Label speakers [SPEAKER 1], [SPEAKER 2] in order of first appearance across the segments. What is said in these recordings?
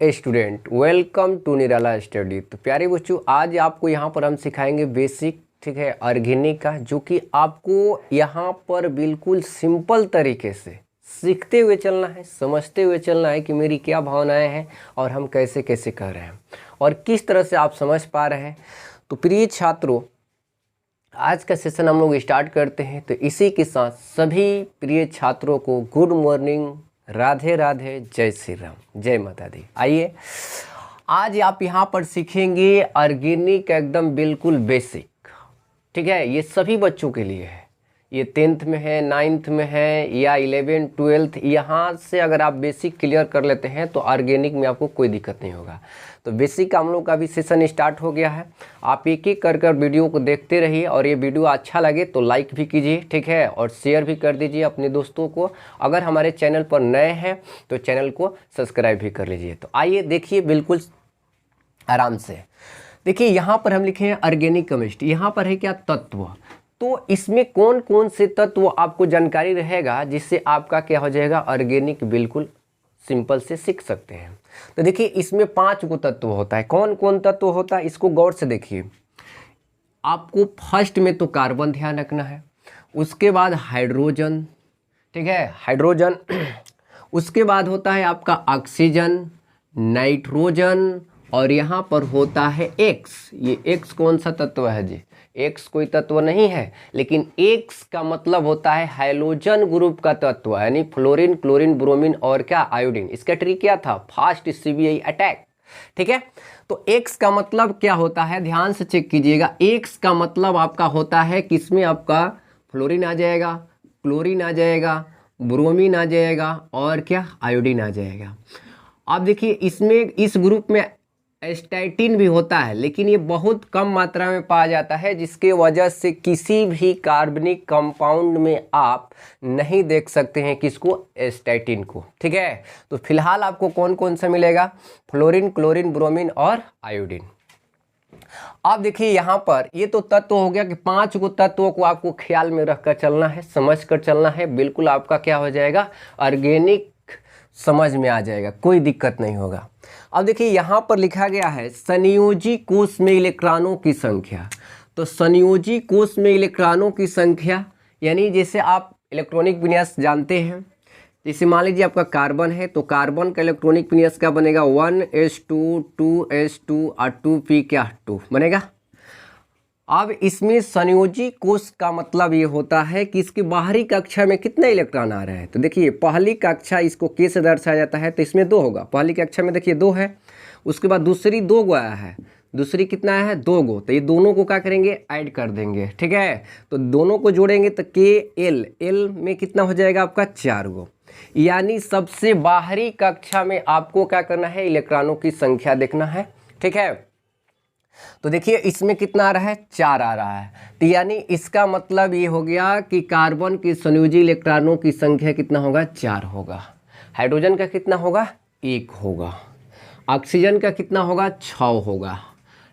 [SPEAKER 1] Student, welcome to Nirala Study. तो प्यारे बच्चों, आज आपको यहाँ पर हम सिखाएंगे बेसिक, ठीक है, ऑर्गेनिक का, जो कि आपको यहाँ पर बिल्कुल सिंपल तरीके से सीखते हुए चलना है, समझते हुए चलना है कि मेरी क्या भावनाएं हैं और हम कैसे कैसे कर रहे हैं और किस तरह से आप समझ पा रहे हैं। तो प्रिय छात्रों, आज का सेशन हम लोग स्टार्ट करते हैं। तो इसी के साथ सभी प्रिय छात्रों को गुड मॉर्निंग, राधे राधे, जय श्री राम, जय माता दी। आइए, आज आप यहाँ पर सीखेंगे ऑर्गेनिक, एकदम बिल्कुल बेसिक, ठीक है। ये सभी बच्चों के लिए है, ये 10th में है, 9th में है या 11th 12th, यहाँ से अगर आप बेसिक क्लियर कर लेते हैं तो ऑर्गेनिक में आपको कोई दिक्कत नहीं होगा। तो बेसिक का हम लोग का भी सेशन स्टार्ट हो गया है। आप एक एक कर वीडियो को देखते रहिए और ये वीडियो अच्छा लगे तो लाइक भी कीजिए, ठीक है, और शेयर भी कर दीजिए अपने दोस्तों को। अगर हमारे चैनल पर नए हैं तो चैनल को सब्सक्राइब भी कर लीजिए। तो आइए देखिए, बिल्कुल आराम से देखिए। यहाँ पर हम लिखे हैं ऑर्गेनिक केमिस्ट्री। यहाँ पर है क्या, तत्व। तो इसमें कौन कौन से तत्व आपको जानकारी रहेगा जिससे आपका क्या हो जाएगा, ऑर्गेनिक बिल्कुल सिंपल से सीख सकते हैं। तो देखिए, इसमें 5 गो तत्व होता है। कौन कौन तत्व होता है इसको गौर से देखिए। आपको फर्स्ट में तो कार्बन ध्यान रखना है, उसके बाद हाइड्रोजन, ठीक है, हाइड्रोजन। उसके बाद होता है आपका ऑक्सीजन, नाइट्रोजन, और यहाँ पर होता है एक्स। ये एक्स कौन सा तत्व है जी? एक्स कोई तत्व नहीं है, लेकिन एक्स का मतलब होता है हैलोजन ग्रुप का तत्व, यानी फ्लोरीन, क्लोरीन, ब्रोमीन और क्या, आयोडीन। इसका ट्रिक क्या था, फास्ट सीबीआई अटैक, ठीक है। तो एक्स का मतलब क्या होता है, ध्यान से चेक कीजिएगा। एक्स का मतलब आपका होता है किसमें, आपका फ्लोरीन आ जाएगा, क्लोरीन आ जाएगा, ब्रोमीन आ जाएगा और क्या, आयोडीन आ जाएगा। अब देखिए, इसमें इस ग्रुप में एस्टाइटिन भी होता है, लेकिन ये बहुत कम मात्रा में पाया जाता है, जिसके वजह से किसी भी कार्बनिक कंपाउंड में आप नहीं देख सकते हैं किसको, एस्टाइटिन को, ठीक है। तो फिलहाल आपको कौन कौन सा मिलेगा, फ्लोरीन, क्लोरीन, ब्रोमीन और आयोडीन। अब देखिए, यहाँ पर ये तो तत्व हो गया कि 5 गो तत्वों को आपको ख्याल में रखकर चलना है, समझ कर चलना है। बिल्कुल आपका क्या हो जाएगा, ऑर्गेनिक समझ में आ जाएगा, कोई दिक्कत नहीं होगा। अब देखिए, यहाँ पर लिखा गया है संयोजी कोष में इलेक्ट्रॉनों की संख्या। तो संयोजी कोष में इलेक्ट्रॉनों की संख्या, यानी जैसे आप इलेक्ट्रॉनिक विन्यास जानते हैं, जैसे मान लीजिए आपका कार्बन है, तो कार्बन का इलेक्ट्रॉनिक विन्यास क्या बनेगा, 1s2 2s2 और 2p क्या, 2 बनेगा। अब इसमें संयोजी कोष का मतलब ये होता है कि इसकी बाहरी कक्षा में कितने इलेक्ट्रॉन आ रहे हैं। तो देखिए, पहली कक्षा इसको के से दर्शाया जाता है, तो इसमें 2 होगा। पहली कक्षा में देखिए 2 है, उसके बाद दूसरी 2 गो आया है, दूसरी कितना आया है, 2 गो। तो ये दोनों को क्या करेंगे, ऐड कर देंगे, ठीक है। तो दोनों को जोड़ेंगे तो एल में कितना हो जाएगा आपका, 4 गो। यानी सबसे बाहरी कक्षा में आपको क्या करना है, इलेक्ट्रॉनों की संख्या देखना है, ठीक है। तो देखिए, इसमें कितना आ रहा है, 4 आ रहा है। तो यानी इसका मतलब ये हो गया कि कार्बन की संयोजी इलेक्ट्रॉनों की संख्या कितना होगा, 4 होगा। हाइड्रोजन का कितना होगा, 1 होगा। ऑक्सीजन का कितना होगा, 6 होगा।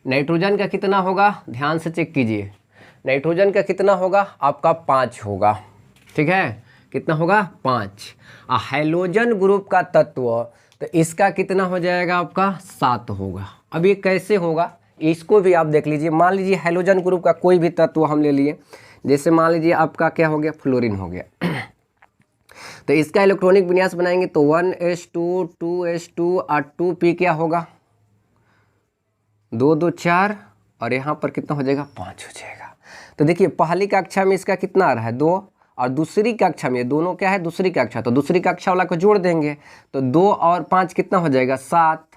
[SPEAKER 1] नाइट्रोजन का कितना होगा, ध्यान से चेक कीजिए। नाइट्रोजन का कितना होगा, आपका 5 होगा, ठीक है। कितना होगा, 5। हैलोजन ग्रुप का तत्व, तो इसका कितना हो जाएगा, आपका 7 होगा। अब ये कैसे होगा, इसको भी आप देख लीजिए। मान लीजिए हैलोजन ग्रुप का कोई भी तत्व हम ले लिए, जैसे मान लीजिए आपका क्या हो गया, फ्लोरीन हो गया। तो इसका इलेक्ट्रॉनिक विन्यास बनाएंगे तो 1s2 2s2 और 2p क्या होगा, 2 2 4, और यहाँ पर कितना हो जाएगा, 5 हो जाएगा। तो देखिए, पहली कक्षा में इसका कितना आ रहा है, 2, और दूसरी कक्षा में दोनों क्या है, दूसरी कक्षा, तो दूसरी कक्षा वाला को जोड़ देंगे तो 2 और 5 कितना हो जाएगा, 7,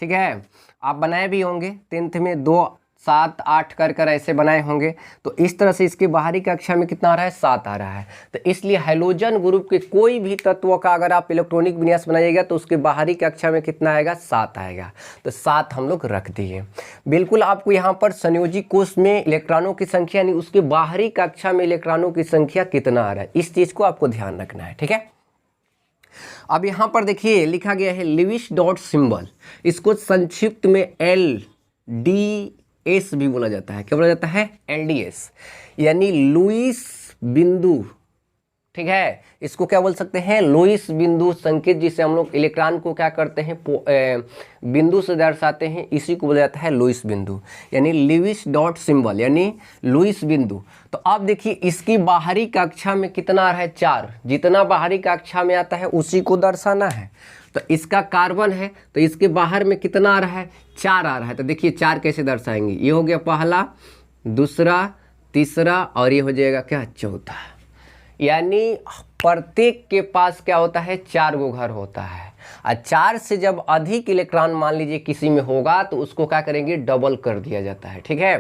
[SPEAKER 1] ठीक है। आप बनाए भी होंगे 10th में, 2 7 8 कर ऐसे बनाए होंगे। तो इस तरह से इसके बाहरी कक्षा में कितना आ रहा है, 7 आ रहा है। तो इसलिए हैलोजन ग्रुप के कोई भी तत्व का अगर आप इलेक्ट्रॉनिक विन्यास बनाइएगा तो उसके बाहरी कक्षा में कितना आएगा, 7 आएगा। तो 7 हम लोग रख दिए। बिल्कुल आपको यहाँ पर संयोजी कोष में इलेक्ट्रॉनों की संख्या, यानी उसके बाहरी कक्षा में इलेक्ट्रॉनों की संख्या कितना आ रहा है, इस चीज़ को आपको ध्यान रखना है, ठीक है। अब यहाँ पर देखिए लिखा गया है लिविस डॉट सिंबल, इसको संक्षिप्त में LDS भी बोला जाता है। क्या बोला जाता है, LDS, यानी लुईस बिंदु, ठीक है। इसको क्या बोल सकते हैं, लुईस बिंदु संकेत, जिसे हम लोग इलेक्ट्रॉन को क्या करते हैं, बिंदु से दर्शाते हैं, इसी को बोला जाता है लुईस बिंदु, यानी लुईस डॉट सिंबल, यानी लुईस बिंदु। तो आप देखिए इसकी बाहरी कक्षा में कितना आ रहा है, 4, जितना बाहरी कक्षा में आता है उसी को दर्शाना है। तो इसका कार्बन है तो इसके बाहर में कितना आ रहा है, 4 आ रहा है। तो देखिए 4 कैसे दर्शाएंगे, ये हो गया पहला, दूसरा, तीसरा और ये हो जाएगा क्या, चौथा। यानी प्रत्येक के पास क्या होता है, 4 गो घर होता है। और 4 से जब अधिक इलेक्ट्रॉन मान लीजिए किसी में होगा तो उसको क्या करेंगे, डबल कर दिया जाता है, ठीक है,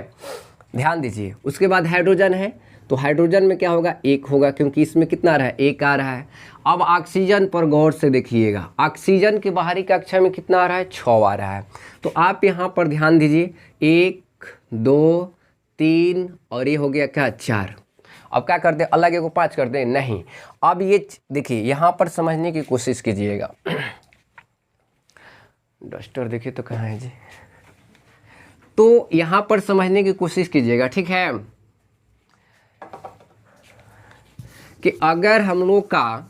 [SPEAKER 1] ध्यान दीजिए। उसके बाद हाइड्रोजन है तो हाइड्रोजन में क्या होगा, 1 होगा, क्योंकि इसमें कितना आ रहा है, 1 आ रहा है। अब ऑक्सीजन पर गौर से देखिएगा, ऑक्सीजन की बाहरी कक्षा में कितना आ रहा है, 6 आ रहा है। तो आप यहाँ पर ध्यान दीजिए, 1 2 3 और ये हो गया क्या, 4। अब क्या करते हैं, अलग को 5 करते हैं, नहीं। अब ये देखिए यहाँ पर समझने की कोशिश कीजिएगा। डस्टर देखिए तो कहाँ है जी, तो यहाँ पर समझने की कोशिश कीजिएगा, ठीक है, कि अगर हम लोग का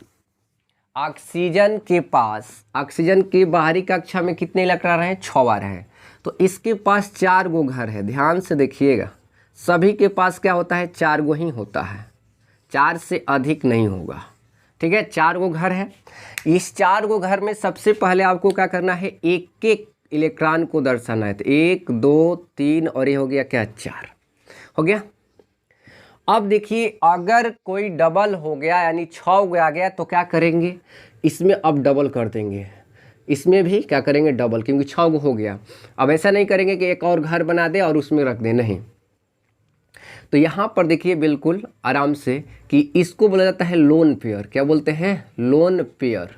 [SPEAKER 1] ऑक्सीजन के पास, ऑक्सीजन की बाहरी कक्षा में कितने इलेक्ट्रॉन हैं, 6 आ रहे हैं, तो इसके पास 4 गो घर है। ध्यान से देखिएगा, सभी के पास क्या होता है, 4 गो ही होता है, 4 से अधिक नहीं होगा, ठीक है, 4 गो घर है। इस 4 गो घर में सबसे पहले आपको क्या करना है, एक एक इलेक्ट्रॉन को दर्शाना है। तो 1 2 3 और ये हो गया क्या, 4 हो गया। अब देखिए अगर कोई डबल हो गया यानी 6 आ गया तो क्या करेंगे, इसमें अब डबल कर देंगे, इसमें भी क्या करेंगे, डबल, क्योंकि 6 हो गया। अब ऐसा नहीं करेंगे कि एक और घर बना दे और उसमें रख दे, नहीं। तो यहाँ पर देखिए बिल्कुल आराम से कि इसको बोला जाता है लोन पेयर। क्या बोलते हैं, लोन पेयर।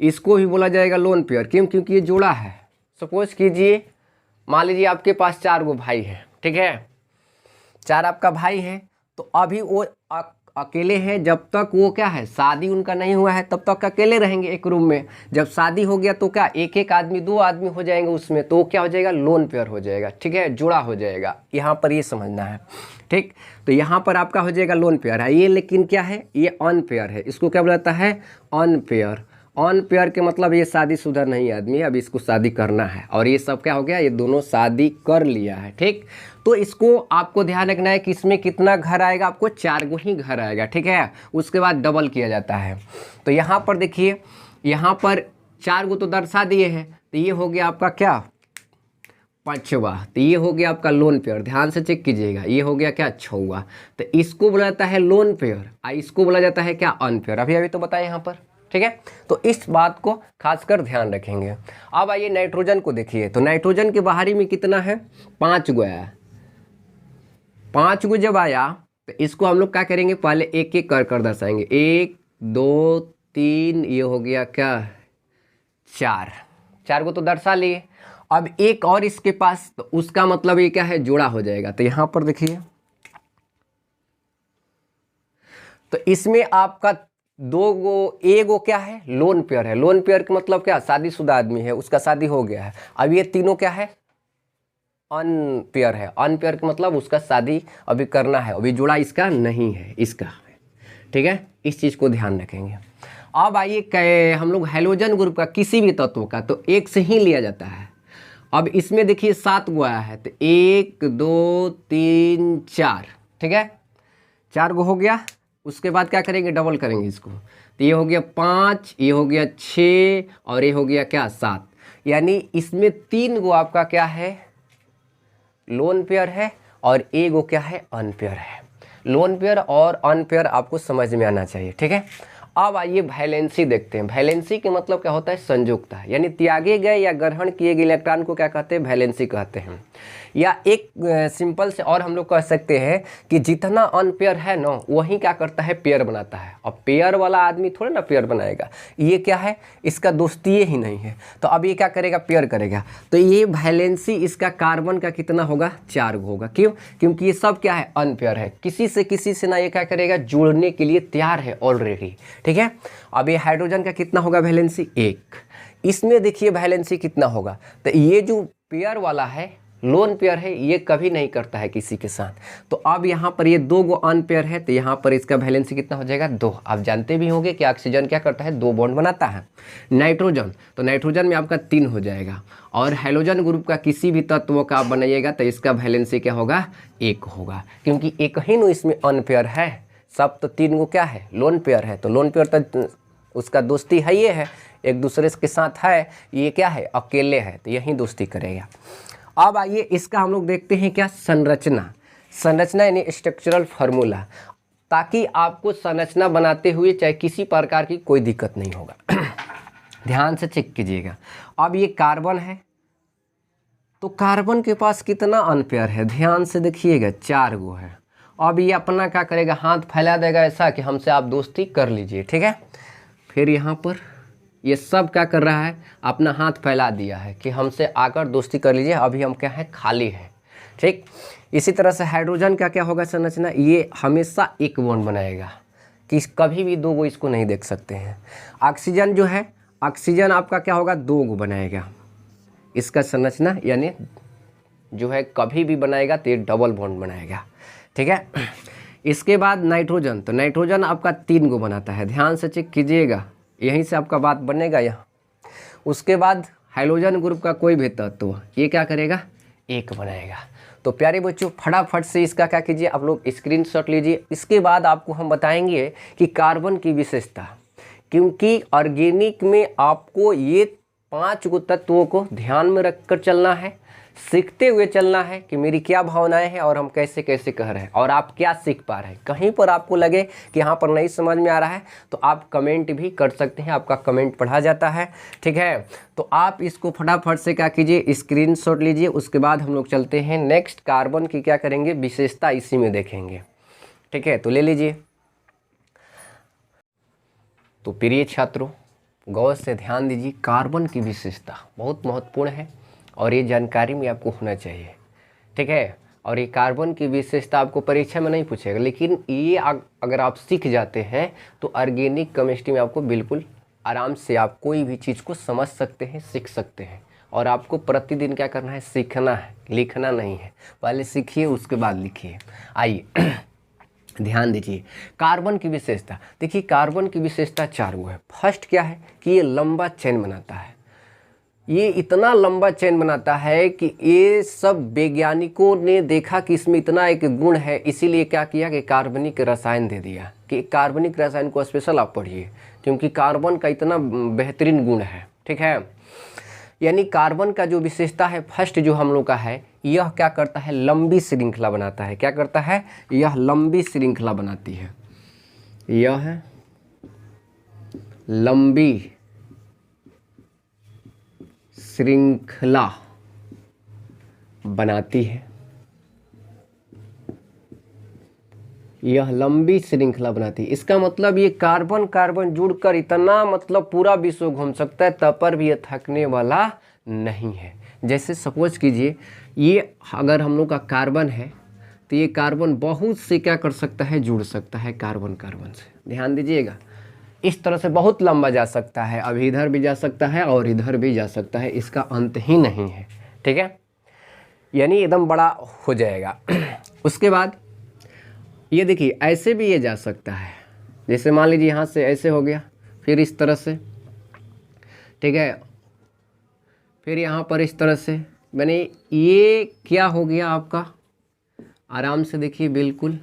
[SPEAKER 1] इसको भी बोला जाएगा लोन पेयर, क्यों, क्योंकि ये जोड़ा है। सपोज कीजिए मान लीजिए आपके पास 4 गो भाई हैं, ठीक है, 4 आपका भाई है, तो अभी वो अकेले हैं, जब तक वो क्या है, शादी उनका नहीं हुआ है तब तक अकेले रहेंगे एक रूम में। जब शादी हो गया तो क्या, एक एक आदमी, 2 आदमी हो जाएंगे उसमें, तो क्या हो जाएगा, लोन पेयर हो जाएगा, ठीक है, जुड़ा हो जाएगा। यहाँ पर ये समझना है, ठीक। तो यहाँ पर आपका हो जाएगा लोन पेयर है ये, लेकिन क्या है, ये अनपेयर है। इसको क्या बोला जाता है, अनपेयर। अनपेयर के मतलब ये शादीशुदा नहीं आदमी है, अभी इसको शादी करना है, और ये सब क्या हो गया, ये दोनों शादी कर लिया है, ठीक। तो इसको आपको ध्यान रखना है कि इसमें कितना घर आएगा, आपको 4 गो ही घर आएगा, ठीक है। उसके बाद डबल किया जाता है। तो यहाँ पर देखिए, यहाँ पर 4 गो तो दर्शा दिए हैं, तो ये हो गया आपका क्या, 5वां। तो ये हो गया आपका लोन पेयर, ध्यान से चेक कीजिएगा, ये हो गया क्या, 6वां। तो इसको बोला जाता है लोन पेयर, इसको बोला जाता है क्या, अनपेयर। अभी तो बताया यहाँ पर, ठीक है। तो इस बात को खासकर ध्यान रखेंगे। अब आइए नाइट्रोजन को देखिए, तो नाइट्रोजन के बाहरी में कितना है, 5 गो आया। 5 गो जब आया तो इसको हम लोग क्या करेंगे, पहले एक एक कर दर्शाएंगे, 1 2 3, ये हो गया क्या, 4 गो तो दर्शा लिए। अब एक और इसके पास, तो उसका मतलब ये क्या है, जोड़ा हो जाएगा। तो यहाँ पर देखिए, तो इसमें आपका 2 गो, एगो क्या है, लोन पेयर है। लोन पेयर का मतलब क्या, शादीशुदा आदमी है, उसका शादी हो गया है। अब ये तीनों क्या है, अनपेयर है। अनपेयर का मतलब उसका शादी अभी करना है, अभी जोड़ा इसका नहीं है, इसका है, ठीक है। इस चीज़ को ध्यान रखेंगे। अब आइए हम लोग हैलोजन ग्रुप का किसी भी तत्व का तो 1 से ही लिया जाता है। अब इसमें देखिए 7 गो आया है, तो 1 2 3 4, ठीक है, 4 गो हो गया। उसके बाद क्या करेंगे, डबल करेंगे इसको, तो ये हो गया 5, ये हो गया 6 और ये हो गया क्या, 7। यानी इसमें 3 गो आपका क्या है, लोन पेयर है, और एक गो क्या है, अनपेयर है। लोन पेयर और अनपेयर आपको समझ में आना चाहिए, ठीक है। अब आइए वैलेंसी देखते हैं। वैलेंसी के मतलब क्या होता है, संयुक्तता, यानी त्यागे गए या ग्रहण किए गए इलेक्ट्रॉन को क्या कहते हैं, वैलेंसी कहते हैं। या एक सिंपल से और हम लोग कह सकते हैं कि जितना अनपेयर है ना, वही क्या करता है, पेयर बनाता है। अब पेयर वाला आदमी थोड़ा ना पेयर बनाएगा, ये क्या है, इसका दोस्ती ही नहीं है, तो अब ये क्या करेगा, पेयर करेगा। तो ये वैलेंसी इसका कार्बन का कितना होगा, 4 होगा। क्यों, क्योंकि ये सब क्या है, अनपेयर है, किसी से ना ये क्या करेगा, जुड़ने के लिए तैयार है ऑलरेडी, ठीक है। अब ये हाइड्रोजन का कितना होगा वैलेंसी, 1। इसमें देखिए वैलेंसी कितना होगा, तो ये जो पेयर वाला है लोन पेयर है, ये कभी नहीं करता है किसी के साथ। तो अब यहाँ पर ये 2 गो अनपेयर है, तो यहाँ पर इसका वैलेंसी कितना हो जाएगा 2। आप जानते भी होंगे कि ऑक्सीजन क्या करता है 2 बॉन्ड बनाता है। नाइट्रोजन, तो नाइट्रोजन में आपका 3 हो जाएगा। और हैलोजन ग्रुप का किसी भी तत्व का आप बनाइएगा तो इसका वैलेंसी क्या होगा 1 होगा, क्योंकि एक ही नो इसमें अनपेयर है, सब तो 3 गो क्या है लोन पेयर है। तो लोन पेयर तो उसका दोस्ती है, ये है एक दूसरे के साथ है, ये क्या है अकेले है, तो यही दोस्ती करेगा। अब आइए इसका हम लोग देखते हैं क्या संरचना। संरचना यानी स्ट्रक्चरल फार्मूला, ताकि आपको संरचना बनाते हुए चाहे किसी प्रकार की कोई दिक्कत नहीं होगा। ध्यान से चेक कीजिएगा। अब ये कार्बन है, तो कार्बन के पास कितना अनपेयर है, ध्यान से देखिएगा 4 गो है। अब ये अपना क्या करेगा, हाथ फैला देगा ऐसा कि हमसे आप दोस्ती कर लीजिए, ठीक है। फिर यहाँ पर ये सब क्या कर रहा है, अपना हाथ फैला दिया है कि हमसे आकर दोस्ती कर लीजिए, अभी हम क्या है खाली है, ठीक। इसी तरह से हाइड्रोजन का क्या होगा संरचना, ये हमेशा एक बॉन्ड बनाएगा कि कभी भी 2 गो इसको नहीं देख सकते हैं। ऑक्सीजन जो है, ऑक्सीजन आपका क्या होगा 2 गो बनाएगा, इसका संरचना यानी जो है कभी भी बनाएगा तो ये डबल बॉन्ड बनाएगा, ठीक है। इसके बाद नाइट्रोजन, तो नाइट्रोजन आपका 3 गो बनाता है, ध्यान से चेक कीजिएगा, यहीं से आपका बात बनेगा यहाँ। उसके बाद हाइड्रोजन ग्रुप का कोई भी तत्व ये क्या करेगा 1 बनाएगा। तो प्यारे बच्चों फटाफट से इसका क्या कीजिए आप लोग स्क्रीनशॉट लीजिए। इसके बाद आपको हम बताएंगे कि कार्बन की विशेषता, क्योंकि ऑर्गेनिक में आपको ये 5 गो तत्वों को ध्यान में रखकर चलना है, सीखते हुए चलना है कि मेरी क्या भावनाएं हैं और हम कैसे कैसे कह रहे हैं और आप क्या सीख पा रहे हैं। कहीं पर आपको लगे कि यहाँ पर नहीं समझ में आ रहा है तो आप कमेंट भी कर सकते हैं, आपका कमेंट पढ़ा जाता है, ठीक है। तो आप इसको फटाफट से क्या कीजिए स्क्रीनशॉट लीजिए। उसके बाद हम लोग चलते हैं नेक्स्ट, कार्बन की क्या करेंगे विशेषता इसी में देखेंगे, ठीक है। तो ले लीजिए। तो प्रिय छात्रों गौर से ध्यान दीजिए, कार्बन की विशेषता बहुत महत्वपूर्ण है और ये जानकारी में आपको होना चाहिए, ठीक है। और ये कार्बन की विशेषता आपको परीक्षा में नहीं पूछेगा, लेकिन ये अगर आप सीख जाते हैं तो ऑर्गेनिक केमिस्ट्री में आपको बिल्कुल आराम से आप कोई भी चीज़ को समझ सकते हैं, सीख सकते हैं। और आपको प्रतिदिन क्या करना है, सीखना है, लिखना नहीं है। पहले सीखिए उसके बाद लिखिए। आइए ध्यान दीजिए कार्बन की विशेषता। देखिए कार्बन की विशेषता 4 गो है। फर्स्ट क्या है कि ये लंबा चेन बनाता है, ये इतना लंबा चेन बनाता है कि ये सब वैज्ञानिकों ने देखा कि इसमें इतना एक गुण है, इसीलिए क्या किया कि कार्बनिक रसायन दे दिया कि कार्बनिक रसायन को स्पेशल आप पढ़िए, क्योंकि कार्बन का इतना बेहतरीन गुण है, ठीक है। यानी कार्बन का जो विशेषता है फर्स्ट जो हम लोग का है, यह क्या करता है लंबी श्रृंखला बनाता है। क्या करता है, यह लंबी श्रृंखला बनाती है, यह लंबी श्रृंखला बनाती है, यह लंबी श्रृंखला बनाती है। इसका मतलब ये कार्बन कार्बन जुड़कर इतना मतलब पूरा विश्व घूम सकता है, तब पर भी ये थकने वाला नहीं है। जैसे सपोज कीजिए ये अगर हम लोग का कार्बन है तो ये कार्बन बहुत से क्या कर सकता है, जुड़ सकता है कार्बन कार्बन से। ध्यान दीजिएगा, इस तरह से बहुत लंबा जा सकता है, अब इधर भी जा सकता है और इधर भी जा सकता है, इसका अंत ही नहीं है, ठीक है। यानी एकदम बड़ा हो जाएगा। उसके बाद ये देखिए ऐसे भी ये जा सकता है, जैसे मान लीजिए यहाँ से ऐसे हो गया, फिर इस तरह से, ठीक है, फिर यहाँ पर इस तरह से, मैंने ये क्या हो गया आपका, आराम से देखिए बिल्कुल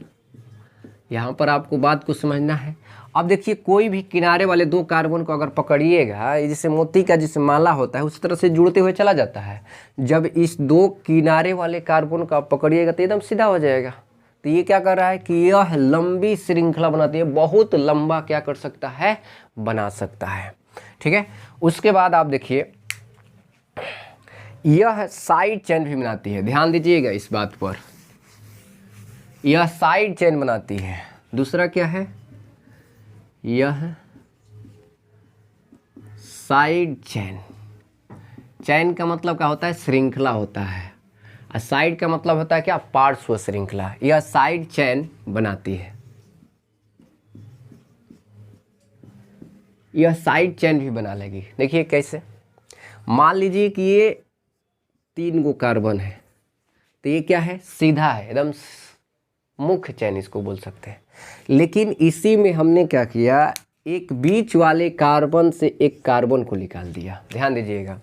[SPEAKER 1] यहाँ पर आपको बात को समझना है। अब देखिए कोई भी किनारे वाले 2 कार्बन को अगर पकड़िएगा, जैसे मोती का जैसे माला होता है उस तरह से जुड़ते हुए चला जाता है। जब इस 2 किनारे वाले कार्बन को आप पकड़िएगा तो एकदम सीधा हो जाएगा। तो ये क्या कर रहा है कि यह लंबी श्रृंखला बनाती है, बहुत लंबा क्या कर सकता है, बना सकता है, ठीक है। उसके बाद आप देखिए यह साइड चेन भी बनाती है, ध्यान दीजिएगा इस बात पर, यह साइड चेन बनाती है। दूसरा क्या है, यह साइड चेन, चैन का मतलब क्या होता है, श्रृंखला होता है, और साइड का मतलब होता है क्या, पार्श्व श्रृंखला। यह साइड चेन बनाती है, यह साइड चेन भी बना लेगी। देखिए कैसे, मान लीजिए कि ये 3 गो कार्बन है, तो ये क्या है, सीधा है, एकदम मुख्य चैन इसको बोल सकते हैं। लेकिन इसी में हमने क्या किया, एक बीच वाले कार्बन से एक कार्बन को निकाल दिया। ध्यान दीजिएगा,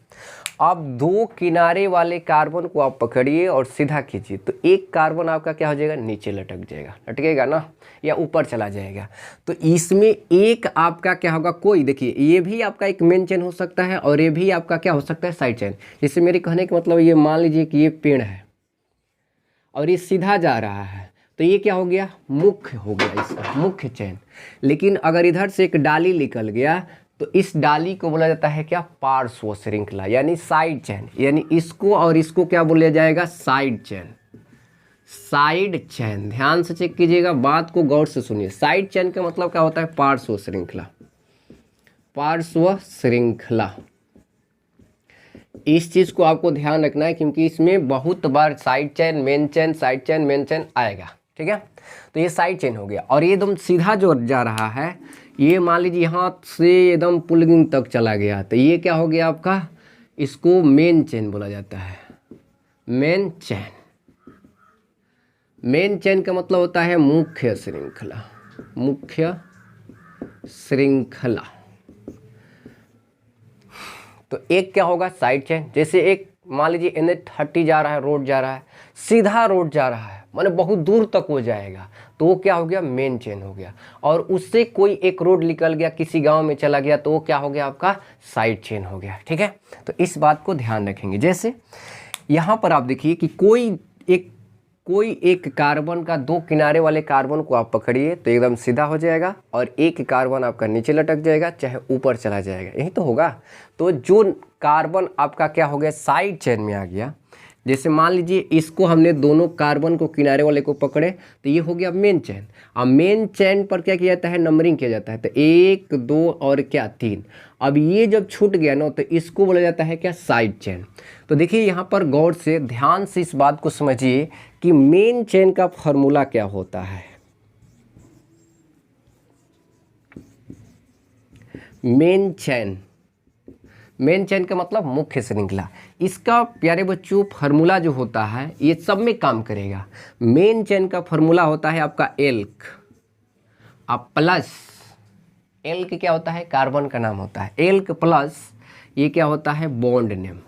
[SPEAKER 1] अब दो किनारे वाले कार्बन को आप पकड़िए और सीधा खींचिए, तो एक कार्बन आपका क्या हो जाएगा, नीचे लटक जाएगा, लटकेगा ना, या ऊपर चला जाएगा। तो इसमें एक आपका क्या होगा, कोई देखिए ये भी आपका एक मेन चेन हो सकता है और ये भी आपका क्या हो सकता है, साइड चेन। जैसे मेरे कहने का मतलब ये मान लीजिए कि ये पेड़ है और ये सीधा जा रहा है, तो ये क्या हो गया, मुख्य हो गया, इसका मुख्य चैन। लेकिन अगर इधर से एक डाली निकल गया तो इस डाली को बोला जाता है क्या, पार्श्व श्रृंखला, यानी साइड चैन। यानी इसको और इसको क्या बोला जाएगा, साइड चैन। साइड चैन, ध्यान से चेक कीजिएगा, बात को गौर से सुनिए। साइड चैन का मतलब क्या होता है, पार्श्व श्रृंखला। पार्श्व श्रृंखला, इस चीज को आपको ध्यान रखना है, क्योंकि इसमें बहुत बार side chain main chain, side chain main chain आएगा। ठीक है, तो ये साइड चेन हो गया। और ये एकदम सीधा जो जा रहा है, ये मान लीजिए यहाँ से एकदम पुलगिंग तक चला गया, तो ये क्या हो गया आपका, इसको मेन चेन बोला जाता है। मेन चेन, मेन चेन का मतलब होता है मुख्य श्रृंखला। मुख्य श्रृंखला। तो एक क्या होगा, साइड चेन। जैसे एक मान लीजिए NH30 जा रहा है, रोड जा रहा है, सीधा रोड जा रहा है, माने बहुत दूर तक वो जाएगा, तो वो क्या हो गया, मेन चेन हो गया। और उससे कोई एक रोड निकल गया, किसी गांव में चला गया, तो वो क्या हो गया, आपका साइड चेन हो गया। ठीक है, तो इस बात को ध्यान रखेंगे। जैसे यहाँ पर आप देखिए कि कोई एक कार्बन का दो किनारे वाले कार्बन को आप पकड़िए तो एकदम सीधा हो जाएगा, और एक कार्बन आपका नीचे लटक जाएगा, चाहे ऊपर चला जाएगा, यही तो होगा। तो जो कार्बन आपका क्या हो गया, साइड चेन में आ गया। जैसे मान लीजिए इसको हमने दोनों कार्बन को किनारे वाले को पकड़े, तो ये हो गया मेन चेन। अब मेन चेन पर क्या किया जाता है, नंबरिंग किया जाता है, तो 1 2 और क्या 3। अब ये जब छूट गया ना, तो इसको बोला जाता है क्या, साइड चेन। तो देखिए यहाँ पर गौर से ध्यान से इस बात को समझिए कि मेन चेन का फॉर्मूला क्या होता है। मेन चेन, मेन चेन का मतलब मुख्य श्रृंखला। इसका प्यारे बच्चों फार्मूला जो होता है, ये सब में काम करेगा। मेन चेन का फार्मूला होता है आपका एल्क, अब प्लस एल्क क्या होता है, कार्बन का नाम होता है, एल्क प्लस ये क्या होता है, बॉन्ड नेम।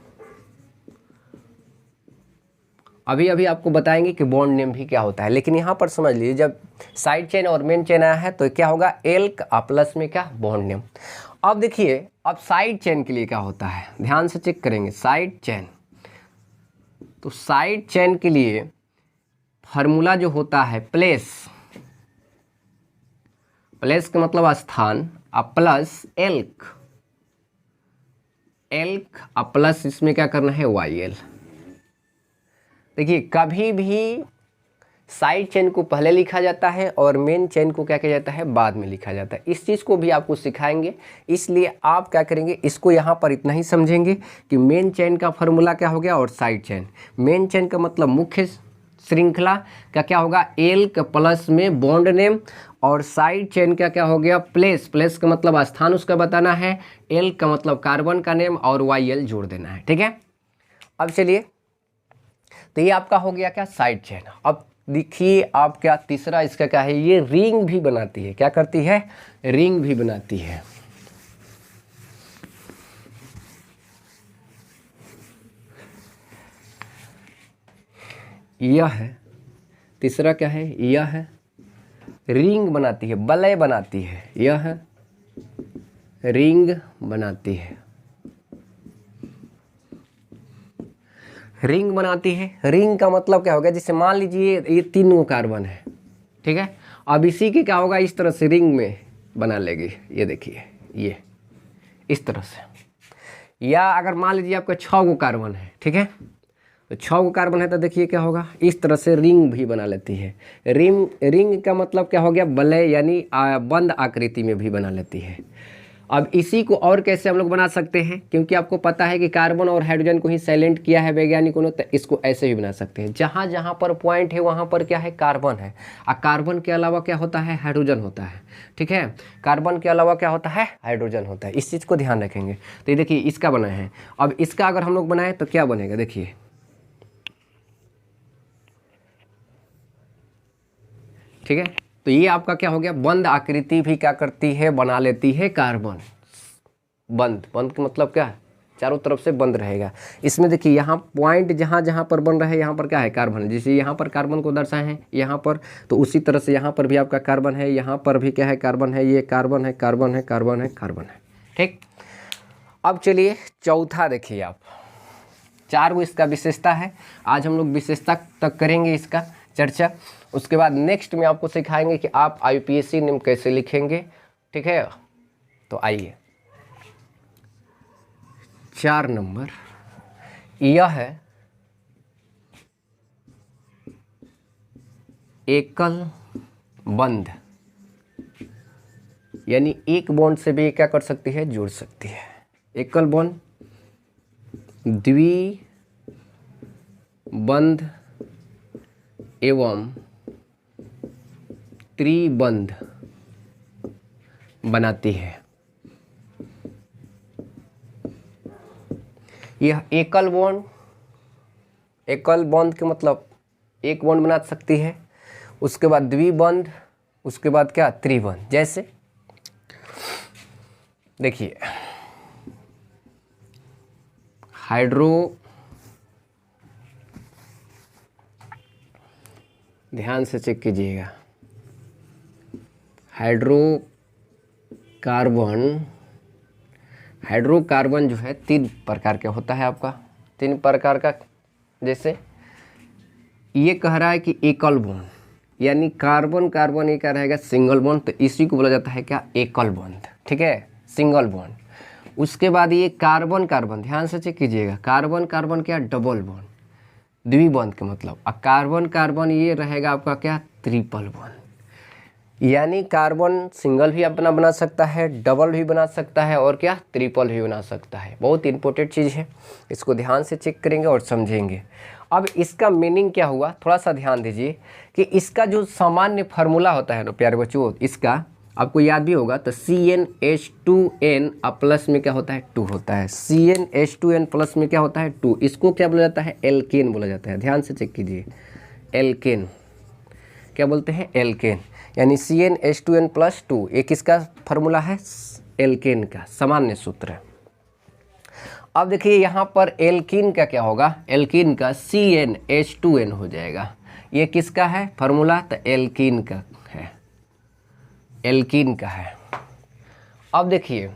[SPEAKER 1] अभी अभी आपको बताएंगे कि बॉन्ड नेम भी क्या होता है, लेकिन यहाँ पर समझ लीजिए जब साइड चेन और मेन चेन आया है तो क्या होगा, एल्क प्लस में क्या, बॉन्ड नेम। अब देखिए, अब साइड चेन के लिए क्या होता है, ध्यान से चेक करेंगे। साइड चेन, तो साइड चेन के लिए फार्मूला जो होता है प्लेस, प्लेस का मतलब स्थान, प्लस एल्क, एल्क प्लस इसमें क्या करना है, YL। देखिए कभी भी साइड चेन को पहले लिखा जाता है और मेन चेन को क्या किया जाता है, बाद में लिखा जाता है। इस चीज़ को भी आपको सिखाएंगे, इसलिए आप क्या करेंगे, इसको यहाँ पर इतना ही समझेंगे कि मेन चेन का फॉर्मूला क्या हो गया और साइड चेन। मेन चेन का मतलब मुख्य श्रृंखला का क्या होगा, एल्क प्लस में बॉन्ड नेम, और साइड चेन का क्या हो गया, प्लेस, प्लेस का मतलब स्थान उसका बताना है, एल्क का मतलब कार्बन का नेम, और YL जोड़ देना है। ठीक है, अब चलिए, तो ये आपका हो गया क्या, साइड चेन। अब देखिए आप क्या, तीसरा इसका क्या है, ये रिंग भी बनाती है। क्या करती है, रिंग भी बनाती है। यह है तीसरा, क्या है, यह है रिंग बनाती है, वलय बनाती है, यह है रिंग बनाती है, रिंग बनाती है। रिंग का मतलब क्या होगा, जैसे मान लीजिए ये 3 कार्बन है, ठीक है, अब इसी के क्या होगा, इस तरह से रिंग में बना लेगी। ये देखिए, ये इस तरह से। या अगर मान लीजिए आपका 6 कार्बन है, ठीक है, तो 6 कार्बन है, तो देखिए क्या होगा, इस तरह से रिंग भी बना लेती है। रिंग का मतलब क्या हो गया, वलय, यानी बंद आकृति में भी बना लेती है। अब इसी को और कैसे हम लोग बना सकते हैं, क्योंकि आपको पता है कि कार्बन और हाइड्रोजन को ही साइलेंट किया है वैज्ञानिकों ने, तो इसको ऐसे भी बना सकते हैं। जहाँ जहाँ पर पॉइंट है वहाँ पर क्या है, कार्बन है, और कार्बन के अलावा क्या होता है, हाइड्रोजन होता है। ठीक है, कार्बन के अलावा क्या होता है, हाइड्रोजन होता है। इस चीज़ को ध्यान रखेंगे। तो ये देखिए इसका बना है। अब इसका अगर हम लोग बनाए तो क्या बनेगा, देखिए ठीक है। तो ये आपका क्या हो गया, बंद आकृति भी क्या करती है, बना लेती है कार्बन। बंद, बंद का मतलब क्या है, चारों तरफ से बंद रहेगा। इसमें देखिए यहाँ पॉइंट जहाँ जहाँ पर बन रहा है यहाँ पर क्या है, कार्बन है। जैसे यहाँ पर कार्बन को दर्शाए हैं यहाँ पर, तो उसी तरह से यहाँ पर भी आपका कार्बन है, यहाँ पर भी क्या है, कार्बन है। ये कार्बन है, कार्बन है, कार्बन है, कार्बन है। ठीक, अब चलिए चौथा देखिए आप, 4 वो इसका विशेषता है। आज हम लोग विशेषता तक करेंगे इसका चर्चा। उसके बाद नेक्स्ट में आपको सिखाएंगे कि आप IUPAC निम्न कैसे लिखेंगे। ठीक है, तो आइए 4 नंबर, यह है एकल बंध, यानी एक बॉन्ड से भी क्या कर सकती है, जुड़ सकती है। एकल बॉन्ड, द्विबंध एवं त्रिबंध बनाती है। यह एकल बॉन्ड, एकल बॉन्ड के मतलब एक बॉन्ड बना सकती है, उसके बाद द्विबंध, उसके बाद क्या, त्रिबंध। जैसे देखिए हाइड्रो, ध्यान से चेक कीजिएगा, हाइड्रोकार्बन, हाइड्रोकार्बन जो है 3 प्रकार का होता है आपका, 3 प्रकार का। जैसे ये कह रहा है कि एकल बॉन्ड, यानी कार्बन कार्बन ये क्या रहेगा, सिंगल बॉन्ड, तो इसी को बोला जाता है क्या, एकल बॉन्ड। ठीक है, सिंगल बॉन्ड। उसके बाद ये कार्बन कार्बन, ध्यान से चेक कीजिएगा, कार्बन कार्बन क्या, डबल बॉन्ड, द्विबंध के मतलब। और कार्बन कार्बन ये रहेगा आपका क्या, ट्रिपल बॉन्ड। यानी कार्बन सिंगल भी अपना बना सकता है, डबल भी बना सकता है, और क्या, ट्रिपल भी बना सकता है। बहुत इंपॉर्टेंट चीज़ है, इसको ध्यान से चेक करेंगे और समझेंगे। अब इसका मीनिंग क्या हुआ, थोड़ा सा ध्यान दीजिए कि इसका जो सामान्य फार्मूला होता है ना प्यारे बच्चों, इसका आपको याद भी होगा। तो CnH2n प्लस में क्या होता है, 2 होता है। CnH2n प्लस में क्या होता है, 2। इसको क्या बोला जाता है, एल्केन बोला जाता है। ध्यान से चेक कीजिए, एल्केन क्या बोलते हैं, एल्केन। यानी CnH2n प्लस 2 ये किसका फार्मूला है, एल्केन का सामान्य सूत्र है। अब देखिए यहाँ पर एल्कीन का क्या होगा, एल्कीन का CnH2n हो जाएगा। ये किसका है फार्मूला, तो एल्कीन का है, एल्कीन का है। अब देखिए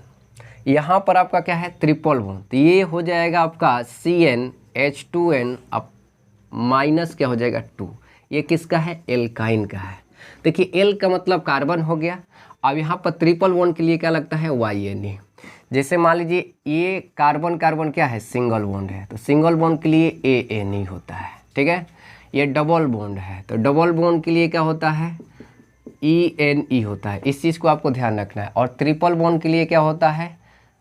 [SPEAKER 1] यहाँ पर आपका क्या है, ट्रिपल बॉन्ड, तो ये हो जाएगा आपका CnH2n अब माइनस क्या हो जाएगा, 2। ये किसका है, एल्काइन का है। देखिए एल का मतलब कार्बन हो गया। अब यहाँ पर ट्रिपल बॉन्ड के लिए क्या लगता है, YNE। जैसे मान लीजिए ये कार्बन कार्बन क्या है, सिंगल बॉन्ड है, तो सिंगल बॉन्ड के लिए ANE होता है। ठीक है, ये डबल बॉन्ड है, तो डबल बॉन्ड के लिए क्या होता है, ENE होता है। इस चीज़ को आपको ध्यान रखना है। और ट्रिपल बॉन्ड के लिए क्या होता है,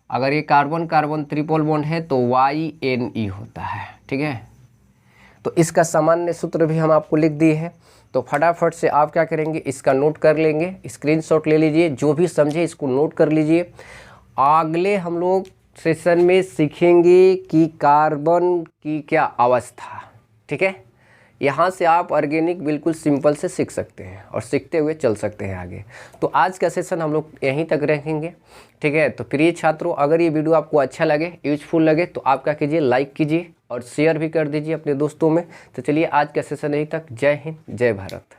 [SPEAKER 1] अगर ये कार्बन कार्बन ट्रिपल बॉन्ड है तो YNE होता है। ठीक है, तो इसका सामान्य सूत्र भी हम आपको लिख दिए हैं। तो फटाफट से आप क्या करेंगे, इसका नोट कर लेंगे, स्क्रीनशॉट ले लीजिए, जो भी समझे इसको नोट कर लीजिए। अगले हम लोग सेशन में सीखेंगे कि कार्बन की क्या अवस्था। ठीक है, यहाँ से आप ऑर्गेनिक बिल्कुल सिंपल से सीख सकते हैं और सीखते हुए चल सकते हैं आगे। तो आज का सेशन हम लोग यहीं तक रखेंगे। ठीक है, तो प्रिय छात्रों, अगर ये वीडियो आपको अच्छा लगे, यूजफुल लगे, तो आप क्या कीजिए, लाइक कीजिए और शेयर भी कर दीजिए अपने दोस्तों में। तो चलिए आज का सेशन यहीं तक। जय हिंद, जय भारत।